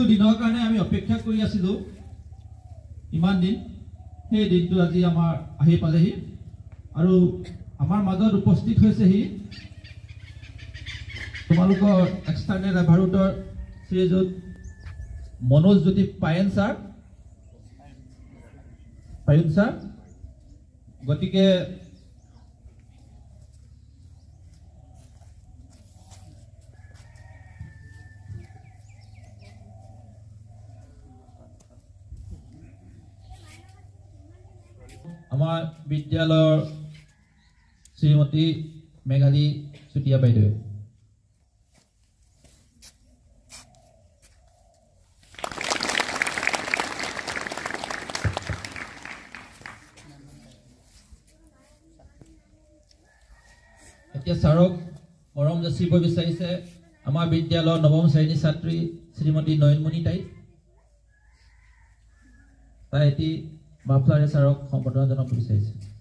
যিটো দিনৰ কাৰণে আমি অপেক্ষা কৰি আছিলোঁ ইমান দিন সেই দিনটো আজি আমাৰ আহি পালেহি আৰু আমাৰ মাজত উপস্থিত হৈছেহি তোমালোকৰ এক্সটাৰ্নেল এভাৰুটৰ শ্ৰীযুত মনোজ জ্যোতি পায়েন ছাৰ গতিকে আমাৰ বিদ্যালয়ৰ শ্ৰীমতী মেঘালী চুতীয়া বাইদেউ এতিয়া ছাৰক মৰম যাচিব বিচাৰিছে আমাৰ বিদ্যালয়ৰ নৱম শ্ৰেণীৰ ছাত্ৰী শ্ৰীমতী নয়নমণি তাই এটি মাফলাৰে ছাৰক সম্বৰ্ধনা জনাব বিচাৰিছে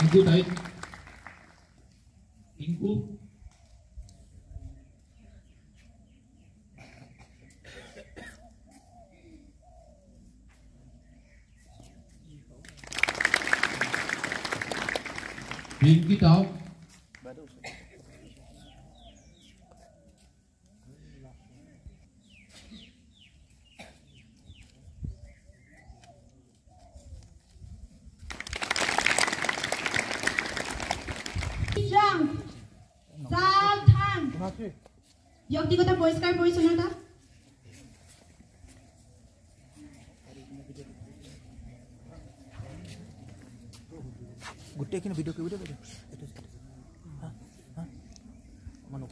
Tinku tayo. Tinku. Rinki tahu. ব্যক্তিগত পৰিষ্কাৰ পৰিচ্ছন্নতা গোটেইখিনি ভিডিঅ' কৰিব দিব মানুহ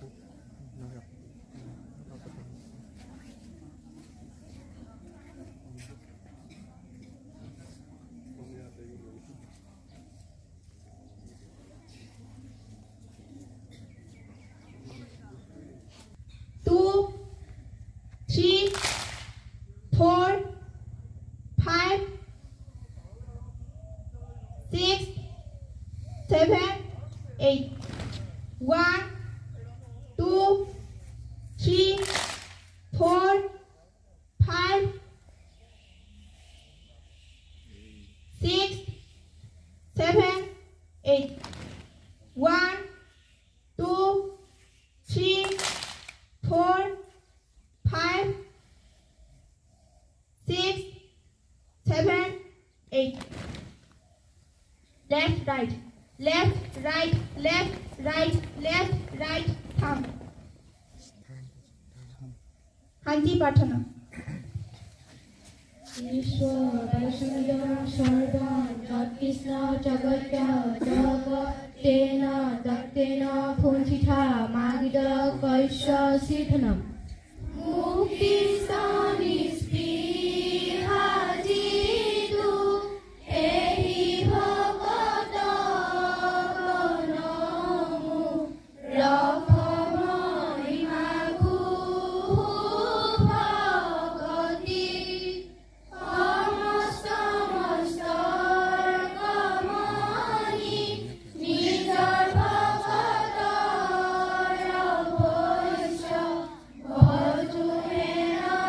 শান্তি প্ৰাৰ্থনা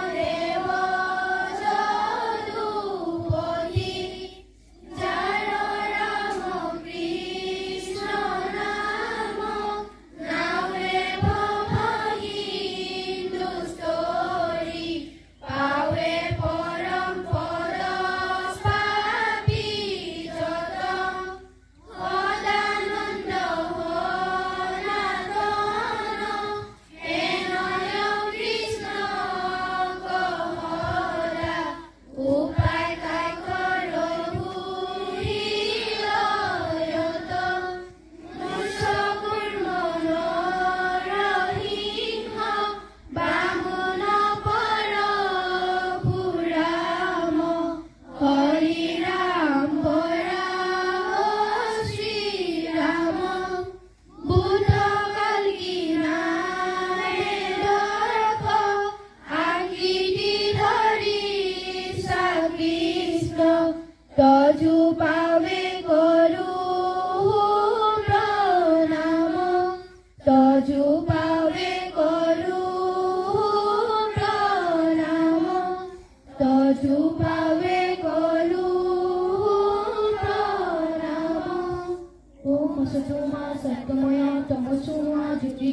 Hare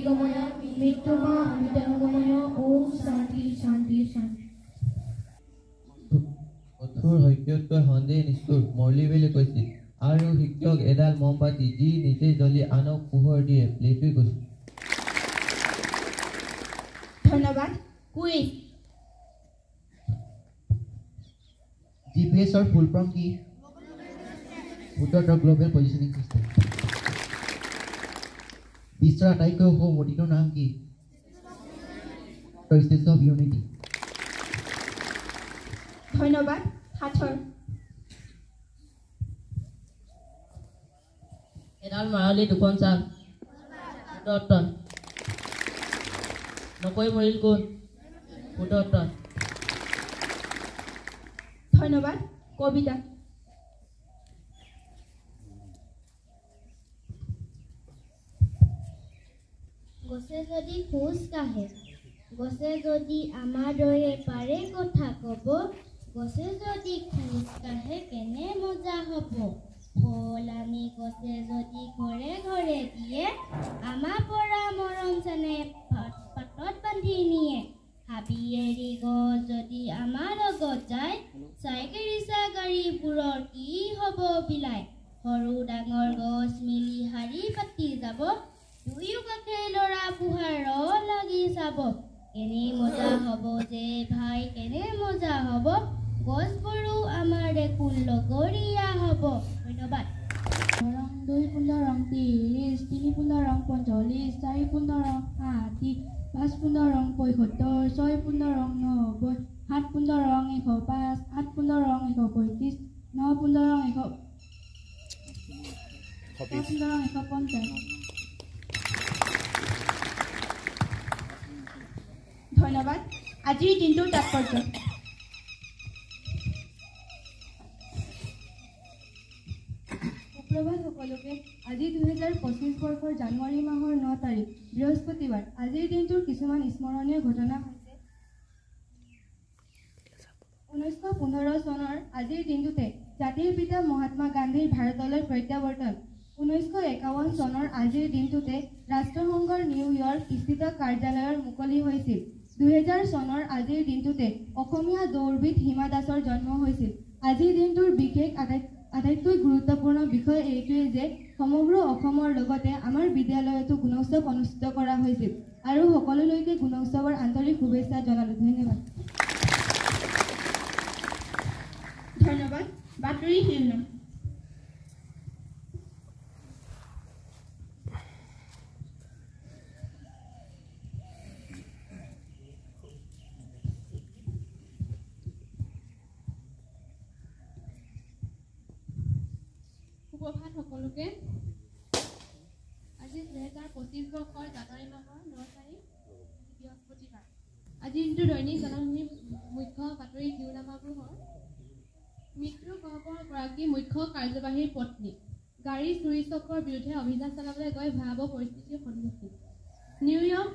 গময় মৃত্যুমা অমিতং গময় ওম শান্তি শান্তি শান্তি। কঠোৰ সত্যতকৈ সন্দেহ নিষ্ঠুৰ মৰলি বুলি কৈছিল আৰু শিক্ষক এডাল মমবাতি যি নিজে জ্বলি আনক পোহৰ দিয়ে এইটোৱে কৈছিল। ধন্যবাদ। কুইজ। জিপিএছৰ ফুল ফৰ্ম কি? উত্তৰটো গ্ল'বেল পজিশ্যনিং চিষ্টেম। বিশ্বৰ আটাইতকৈ ওখ মূৰ্তিটোৰ নাম কি? Statue of unity. ধন্যবাদ। সাঁথৰ। এডাল মাৰলি দুখন চাল উত্তৰ। নকৈ মৰিল কোন? উত্তৰ। ধন্যবাদ। কবিতা। গছে যদি খোজ কাঢ়ে, গছে যদি আমাৰ দৰে পাৰে কথা ক'ব, গছে যদি খোজ কাঢ়ে কেনে মজা হ'ব। ফল আনি গছে যদি ঘৰে ঘৰে দিয়ে, আমাৰ পৰা মৰম চেনেহ পাতত বান্ধি নিয়ে। হাবি এৰি গছ যদি আমাৰ লগত যায়, চাইকেল ৰিক্সা গাড়ীবোৰৰ কি হ'ব বিলাই। সৰু ডাঙৰ গছ মিলি শাৰী পাতি যাব, দুয়ো কাষে ল'ৰা পোহাৰ লাগি চাব। কেনে মজা হ'ব যে ভাই, কেনে মজা হ'ব, গছবোৰো আমাৰ দেখোন লগৰীয়া হ'ব। ধন্যবাদ। ৰং 2 পূৰ্ণ ৰং 30, 3 পূৰ্ণ ৰং 45, 4 পূৰ্ণ ৰং 60, 5 পূৰ্ণ ৰং 75, 6 পূৰ্ণ ৰং 90, 7 পূৰ্ণ ৰং 105, 8 পূৰ্ণ ৰং 135, 9 পূৰ্ণ ৰং 150। ধন্যবাদ। আজিৰ দিনটোৰ তাৎপৰ্য। সুপ্ৰভাত সকলোকে। আজি 2025 বৰ্ষৰ জানুৱাৰী মাহৰ 9 তাৰিখ বৃহস্পতিবাৰ। আজিৰ দিনটোৰ কিছুমান স্মৰণীয় ঘটনা হৈছে 1915 চনৰ আজিৰ দিনটোতে জাতিৰ পিতা মহাত্মা গান্ধীৰ ভাৰতলৈ প্ৰত্যাৱৰ্তন। 1951 চনৰ আজিৰ দিনটোতে ৰাষ্ট্ৰসংঘৰ নিউয়ৰ্ক স্থিত কাৰ্যালয়ৰ মুকলি হৈছিল। 2000 চনৰ আজিৰ দিনটোতে অসমীয়া দৌৰবিদ হিমা দাসৰ জন্ম হৈছিল। আজিৰ দিনটোৰ বিশেষ আটাইতকৈ গুৰুত্বপূৰ্ণ বিষয় এইটোৱেই যে সমগ্ৰ অসমৰ লগতে আমাৰ বিদ্যালয়তো গুণোৎসৱ অনুষ্ঠিত কৰা হৈছিল আৰু সকলোলৈকে গুণোৎসৱৰ আন্তৰিক শুভেচ্ছা জনালোঁ। ধন্যবাদ। ধন্যবাদ। বাতৰি শিৰোনাম। সুপ্ৰভাত সকলোকে। আজি 2025 বৰ্ষৰ জানুৱাৰী মাহৰ 9 তাৰিখ বৃহস্পতিবাৰ। আজিৰ দিনটো দৈনিক জনমভূমিৰ মুখ্য বাতৰি শিৰোনামাবোৰ হ'ল: মৃত্যু গহ্বৰ গৰাকী মুখ্য কাৰ্যবাহীৰ পত্নী, গাড়ী চুৰি চক্ৰৰ বিৰুদ্ধে অভিযান চলাবলৈ গৈ ভয়াৱহ পৰিস্থিতিৰ সন্মুখীন। নিউয়ৰ্ক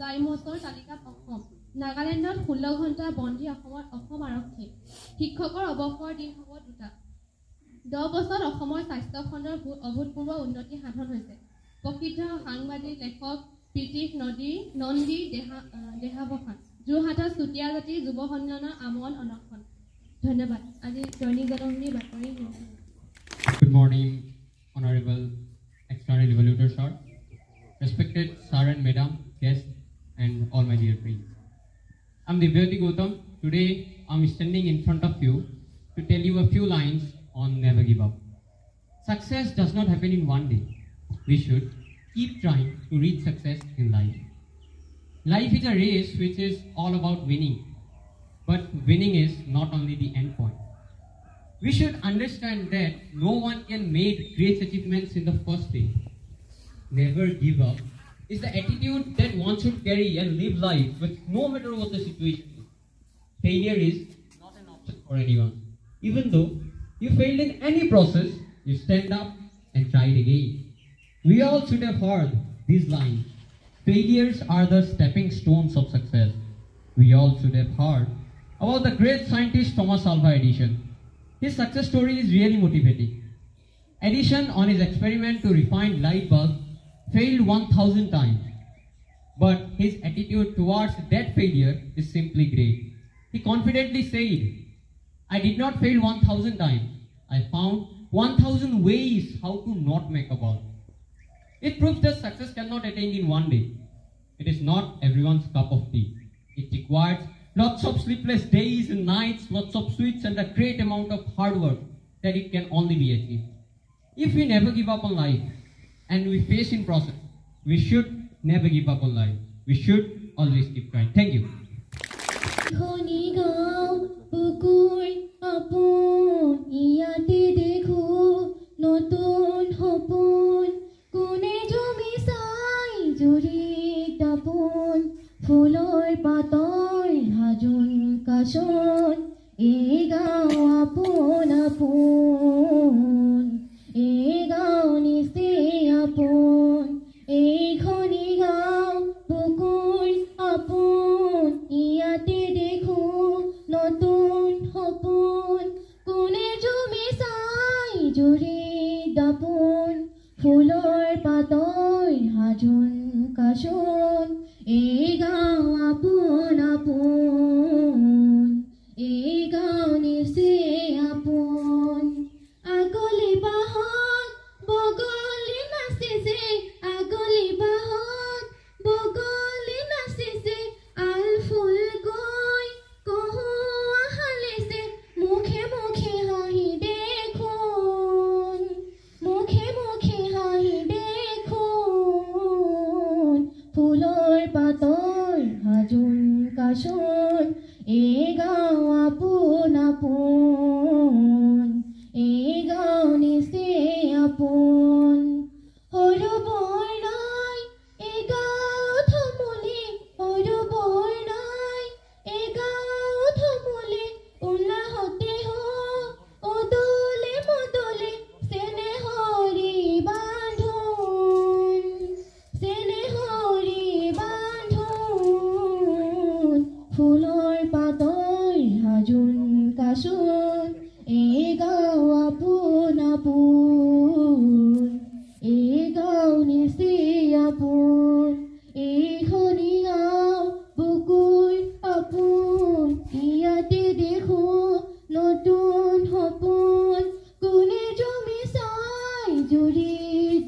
টাইমছৰ তালিকাত অসম। নাগালেণ্ডত 16 ঘণ্টা বন্দী অসম আৰক্ষী। শিক্ষকৰ অৱসৰ দিন হ'ব 2টা। 10 বছৰত অসমৰ স্বাস্থ্য খণ্ডৰ অভূতপূৰ্ব উন্নতি সাধন হৈছে। প্ৰসিদ্ধ সাংবাদিক লেখক প্ৰীতিশ নন্দী দেহাৱসান। যোৰহাটত চুতীয়া জাতিৰ যুৱ সন্মিলনৰ আমৰণ অনশন। ধন্যবাদ। আজি দৈনিক জনমভূমিৰ বাতৰি। Good morning, Honorable External Evaluator Sir, respected Sir and Madam, guests, and all my dear friends. I'm Divyati Gautam. Today, I'm standing in front of you to tell you a few lines on never give up. Success does not happen in one day. We should keep trying to reach success in life. Life is a race which is all about winning. But winning is not only the end point. We should understand that no one can make great achievements in the first day. Never give up is the attitude that one should carry and live life with no matter what the situation is. Failure is not an option for anyone. Even though you failed in any process, you stand up and try it again. We all should have heard these lines. Failures are the stepping stones of success. We all should have heard about the great scientist Thomas Alva Edison. His success story is really motivating. Edison, on his experiment to refine light bulb, failed 1000 times. but his attitude towards that failure is simply great. He confidently said, I did not fail 1,000 times. I found 1,000 ways how to not make a ball. It proves that success cannot attain in one day. It is not everyone's cup of tea. It requires lots of sleepless days and nights, lots of sweats, and a great amount of hard work that it can only be achieved. If we never give up on life and we face in process, we should never give up on life. We should always keep trying. Thank you. ফুলৰ পাতৰ হাজোন কাশন এই গাঁও আপোন আপোন এই গাঁও নিচে আপোন এইখনি গাঁও বুকুৰ আপোন ইয়াতে দেখো নতুন সপোন কোনে জুমি চাই জুৰি দাপোন ফুলৰ পাতৰ হাজোন কাশন এই গাঁও আপোন আপোন এই গাঁও নিচে আপোন আগলি বাহত বগলি নাচিছে আগলি বাহত বগলি নাচিছে আল ফুল গৈ কহুৱা হালিছে মুখে মুখে হাঁহি দেখোন মুখে মুখে হাঁহি দেখোন ফুলৰ পাতৰ হাজোন কাশন এই গাঁও আপোন আপোন এই গাঁও নিচে আপোন সৰু বৰ নাই এই গাঁও থমুলি সৰু বৰ নাই এই গাঁও থমুলি উল্লাহতে অদলে মদলে চেনেহৰি বান্ধোন চেনেহৰি বান্ধোন ফুলৰ পাতৰ হাজোন কাশন এই গাঁও আপোন আপোন এই গাঁও নিচে আপোন এইখনি গাঁও বুকুৰ আপোন ইয়াতে দেখো নতুন সপোন কোনে জুমি চাই জুৰি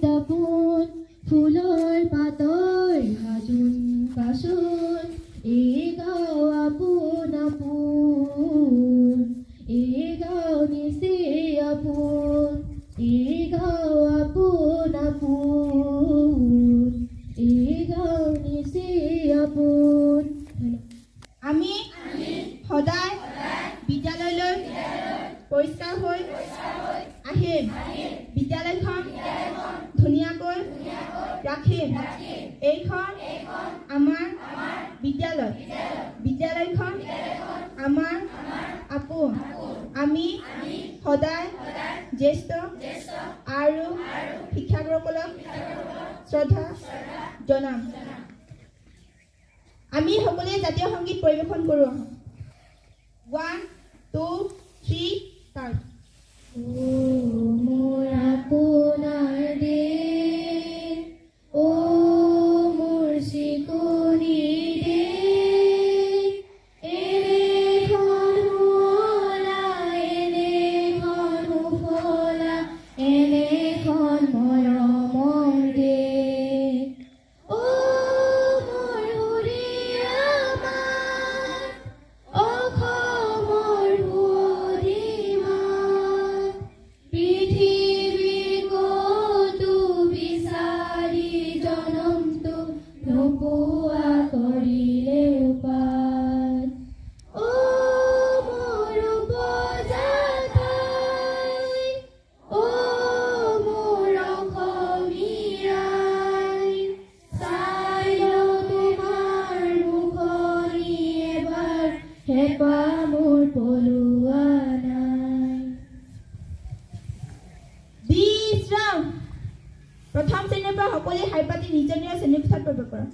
দাপোন ফুলৰ পাতৰ হাজোন কাশন এই গাঁও আপোন আপোন এই গাঁও নিচে আপোন এই গাঁও আপোন আপোন এই গাঁও নিচে আপোন আমি সদায় বিদ্যালয়লৈ পৰিষ্কাৰ হৈ আহিম বিদ্যালয়খন ধুনীয়াকৈ ৰাখিম এইখন আমাৰ বিদ্যালয় বিদ্যালয়খন আমাৰ আপোন আমি সদায় জ্যেষ্ঠ আৰু শিক্ষাগুৰুসকলক শ্ৰদ্ধা জনাম আমি সকলোৱে জাতীয় সংগীত পৰিৱেশন কৰোঁ 1 2 3 start মোৰ আপোনাৰ দিন মোৰ চিকুনি দিন এনেখন শুৱলা এনেখন সুফলা এনেখন মৰমৰ দিন মোৰ হুৰিয়ামান অসমৰ সুদিমান পৃথিৱী ক'তো বিচাৰি জনমটো নোপোৱা কৰিলে উপাত মোৰ উপজা ঠাই মোৰ অসমীয়াই চাই লওঁ তোমাৰ মুখনি এবাৰ হেঁপাহ মোৰ পলোৱা নাই বিশ্ৰাম প্ৰথম শ্ৰেণীৰ পৰা সকলোৱে শাৰী পাতি নিজৰ নিজৰ শ্ৰেণীকোঠাত প্ৰৱেশ কৰা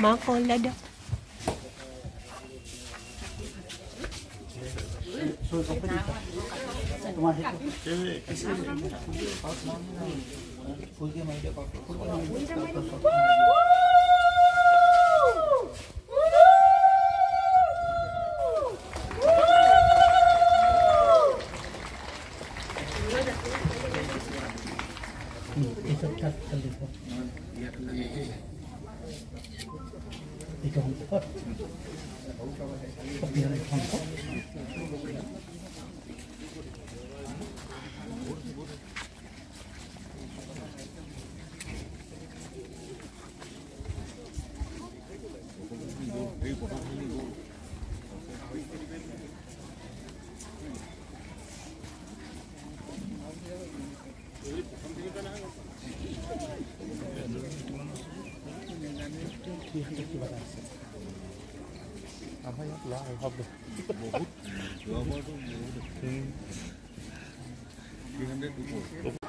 Mga kola daw. আমাৰ ইয়াত লোৱা অভাৱ বহুত